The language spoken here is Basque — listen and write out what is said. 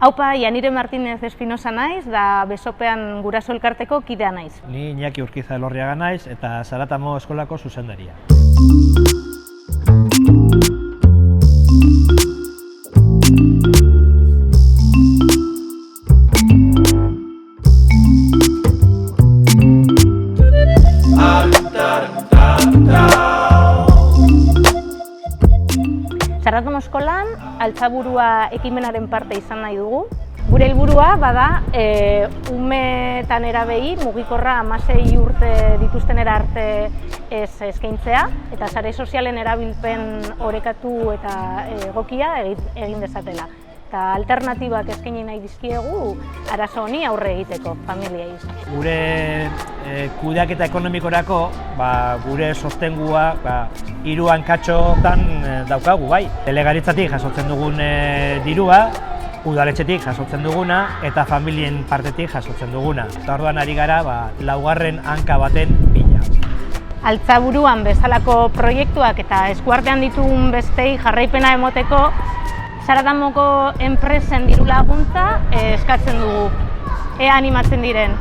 Aupa, Janire Martinez Espinosa naiz, da Besopean Guraso Elkarteko kidea naiz. Ni Iñaki Urkiza Elorriaga naiz eta Zaratamo eskolako zuzendaria. Zaratamo eskolan altzaburua ekimenaren parte izan nahi dugu. Gure helburua bada ume eta nerabei mugikorra 16 urte dituztenera arte eskaintzea eta sare sozialen erabilpen orekatu eta egokia egin dezatela. Eta alternatibak eskaini nahi dizkiegu arazo honi aurre egiteko familiei. Gure kudeaketa ekonomikorako gure sostengua 3 hankatxotan daukagu bai. Delegaritzatik jasotzen dugun dirua, udaletxetik jasotzen duguna eta familien partetik jasotzen duguna. Eta orduan ari gara 4. hanka baten bila. Altzaburuan bezalako proiektuak eta eskuartean ditugun bestei jarraipena emoteko Zaratamoko enpresen diru laguntza eskatzen dugu. Ea animatzen diren.